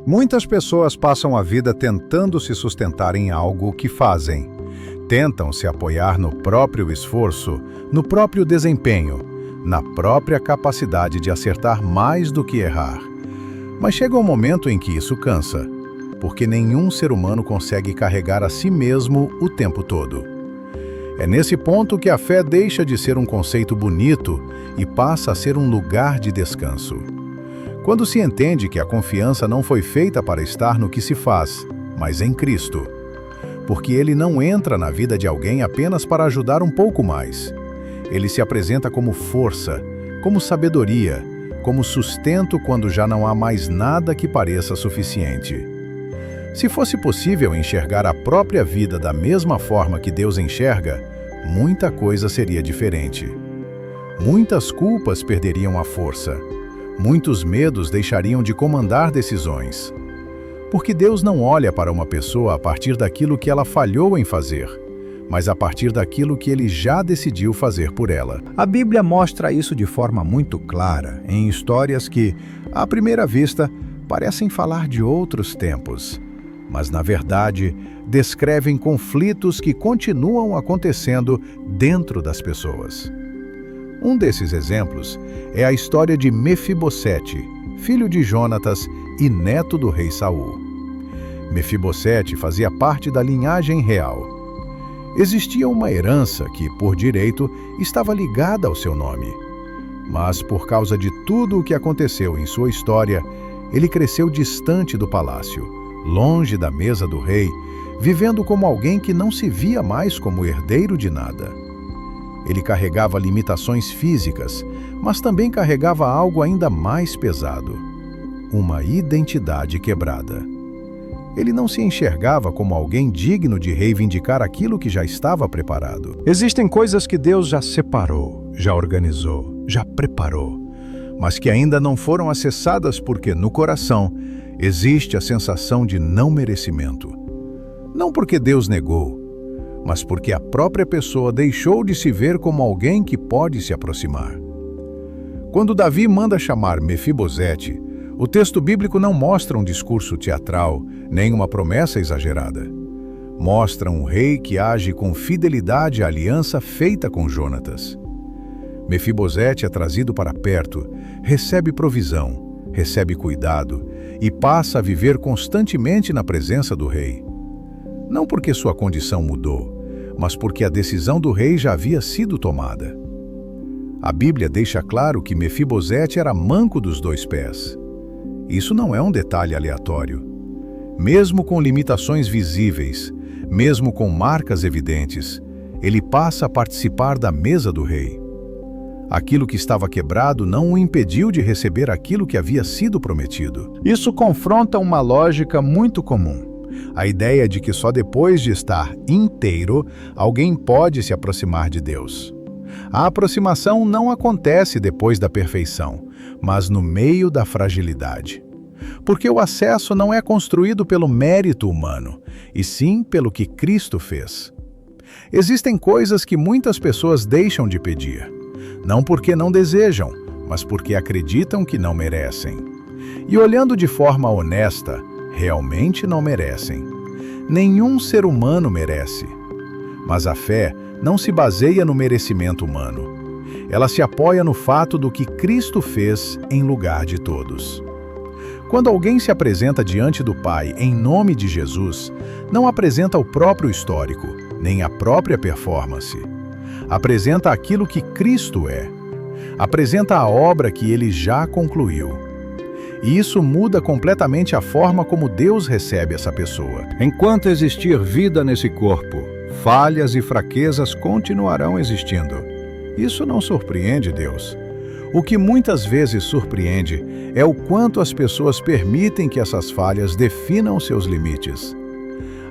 Muitas pessoas passam a vida tentando se sustentar em algo que fazem. Tentam se apoiar no próprio esforço, no próprio desempenho, na própria capacidade de acertar mais do que errar. Mas chega um momento em que isso cansa, porque nenhum ser humano consegue carregar a si mesmo o tempo todo. É nesse ponto que a fé deixa de ser um conceito bonito e passa a ser um lugar de descanso. Quando se entende que a confiança não foi feita para estar no que se faz, mas em Cristo. Porque Ele não entra na vida de alguém apenas para ajudar um pouco mais. Ele se apresenta como força, como sabedoria, como sustento quando já não há mais nada que pareça suficiente. Se fosse possível enxergar a própria vida da mesma forma que Deus enxerga, muita coisa seria diferente. Muitas culpas perderiam a força. Muitos medos deixariam de comandar decisões. Porque Deus não olha para uma pessoa a partir daquilo que ela falhou em fazer, mas a partir daquilo que Ele já decidiu fazer por ela. A Bíblia mostra isso de forma muito clara, em histórias que, à primeira vista, parecem falar de outros tempos, mas, na verdade, descrevem conflitos que continuam acontecendo dentro das pessoas. Um desses exemplos é a história de Mefibosete, filho de Jonatas e neto do rei Saul. Mefibosete fazia parte da linhagem real. Existia uma herança que, por direito, estava ligada ao seu nome. Mas, por causa de tudo o que aconteceu em sua história, ele cresceu distante do palácio, longe da mesa do rei, vivendo como alguém que não se via mais como herdeiro de nada. Ele carregava limitações físicas, mas também carregava algo ainda mais pesado: uma identidade quebrada. Ele não se enxergava como alguém digno de reivindicar aquilo que já estava preparado. Existem coisas que Deus já separou, já organizou, já preparou, mas que ainda não foram acessadas porque no coração existe a sensação de não merecimento. Não porque Deus negou, mas porque a própria pessoa deixou de se ver como alguém que pode se aproximar. Quando Davi manda chamar Mefibosete, o texto bíblico não mostra um discurso teatral, nem uma promessa exagerada. Mostra um rei que age com fidelidade à aliança feita com Jonatas. Mefibosete é trazido para perto, recebe provisão, recebe cuidado e passa a viver constantemente na presença do rei. Não porque sua condição mudou, mas porque a decisão do rei já havia sido tomada. A Bíblia deixa claro que Mefibosete era manco dos 2 pés. Isso não é um detalhe aleatório. Mesmo com limitações visíveis, mesmo com marcas evidentes, ele passa a participar da mesa do rei. Aquilo que estava quebrado não o impediu de receber aquilo que havia sido prometido. Isso confronta uma lógica muito comum. A ideia de que só depois de estar inteiro, alguém pode se aproximar de Deus. A aproximação não acontece depois da perfeição, mas no meio da fragilidade. Porque o acesso não é construído pelo mérito humano, e sim pelo que Cristo fez. Existem coisas que muitas pessoas deixam de pedir, não porque não desejam, mas porque acreditam que não merecem. E olhando de forma honesta, realmente não merecem. Nenhum ser humano merece. Mas a fé não se baseia no merecimento humano. Ela se apoia no fato do que Cristo fez em lugar de todos. Quando alguém se apresenta diante do Pai em nome de Jesus, não apresenta o próprio histórico, nem a própria performance. Apresenta aquilo que Cristo é. Apresenta a obra que Ele já concluiu. E isso muda completamente a forma como Deus recebe essa pessoa. Enquanto existir vida nesse corpo, falhas e fraquezas continuarão existindo. Isso não surpreende Deus. O que muitas vezes surpreende é o quanto as pessoas permitem que essas falhas definam seus limites.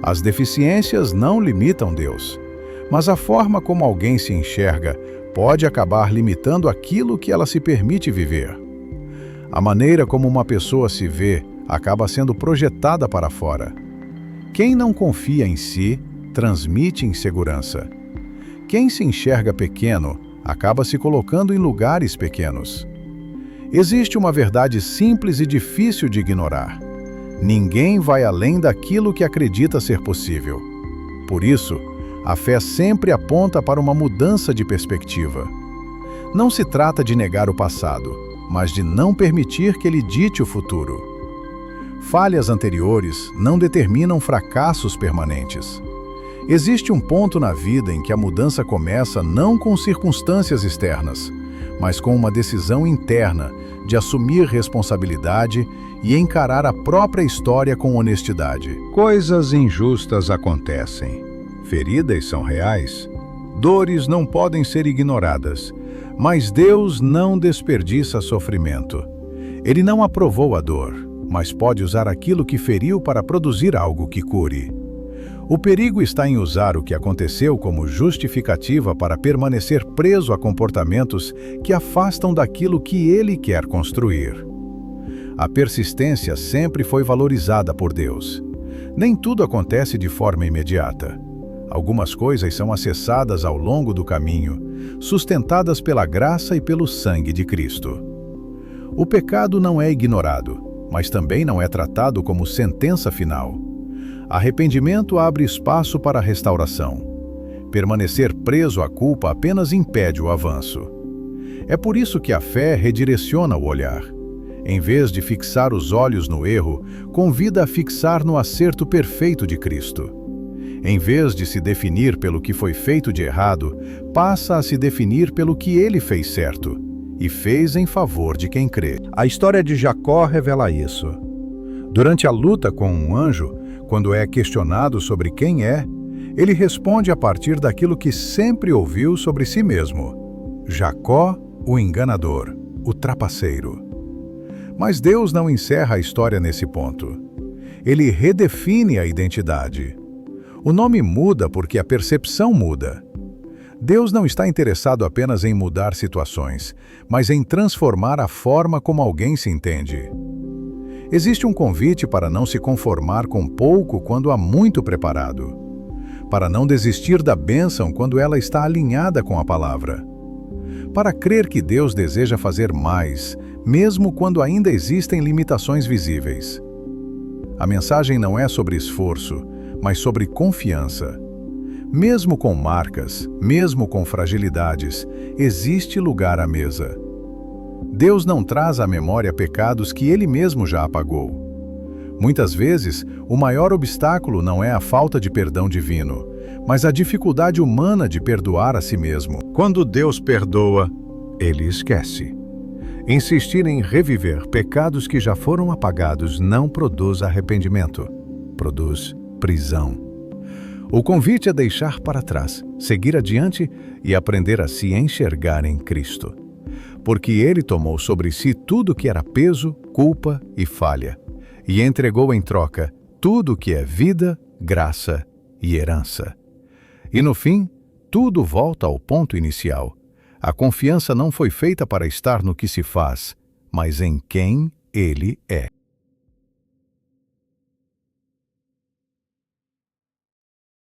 As deficiências não limitam Deus, mas a forma como alguém se enxerga pode acabar limitando aquilo que ela se permite viver. A maneira como uma pessoa se vê acaba sendo projetada para fora. Quem não confia em si, transmite insegurança. Quem se enxerga pequeno, acaba se colocando em lugares pequenos. Existe uma verdade simples e difícil de ignorar. Ninguém vai além daquilo que acredita ser possível. Por isso, a fé sempre aponta para uma mudança de perspectiva. Não se trata de negar o passado, mas de não permitir que ele dite o futuro. Falhas anteriores não determinam fracassos permanentes. Existe um ponto na vida em que a mudança começa não com circunstâncias externas, mas com uma decisão interna de assumir responsabilidade e encarar a própria história com honestidade. Coisas injustas acontecem. Feridas são reais. Dores não podem ser ignoradas. Mas Deus não desperdiça sofrimento. Ele não aprovou a dor, mas pode usar aquilo que feriu para produzir algo que cure. O perigo está em usar o que aconteceu como justificativa para permanecer preso a comportamentos que afastam daquilo que ele quer construir. A persistência sempre foi valorizada por Deus. Nem tudo acontece de forma imediata. Algumas coisas são acessadas ao longo do caminho, sustentadas pela graça e pelo sangue de Cristo. O pecado não é ignorado, mas também não é tratado como sentença final. Arrependimento abre espaço para a restauração. Permanecer preso à culpa apenas impede o avanço. É por isso que a fé redireciona o olhar. Em vez de fixar os olhos no erro, convida a fixar no acerto perfeito de Cristo. Em vez de se definir pelo que foi feito de errado, passa a se definir pelo que ele fez certo, e fez em favor de quem crê. A história de Jacó revela isso. Durante a luta com um anjo, quando é questionado sobre quem é, ele responde a partir daquilo que sempre ouviu sobre si mesmo: Jacó, o enganador, o trapaceiro. Mas Deus não encerra a história nesse ponto. Ele redefine a identidade. O nome muda porque a percepção muda. Deus não está interessado apenas em mudar situações, mas em transformar a forma como alguém se entende. Existe um convite para não se conformar com pouco quando há muito preparado, para não desistir da bênção quando ela está alinhada com a palavra, para crer que Deus deseja fazer mais, mesmo quando ainda existem limitações visíveis. A mensagem não é sobre esforço, mas sobre confiança. Mesmo com marcas, mesmo com fragilidades, existe lugar à mesa. Deus não traz à memória pecados que Ele mesmo já apagou. Muitas vezes, o maior obstáculo não é a falta de perdão divino, mas a dificuldade humana de perdoar a si mesmo. Quando Deus perdoa, Ele esquece. Insistir em reviver pecados que já foram apagados não produz arrependimento, produz prisão. O convite é deixar para trás, seguir adiante e aprender a se enxergar em Cristo. Porque Ele tomou sobre si tudo que era peso, culpa e falha, e entregou em troca tudo que é vida, graça e herança. E no fim, tudo volta ao ponto inicial. A confiança não foi feita para estar no que se faz, mas em quem Ele é.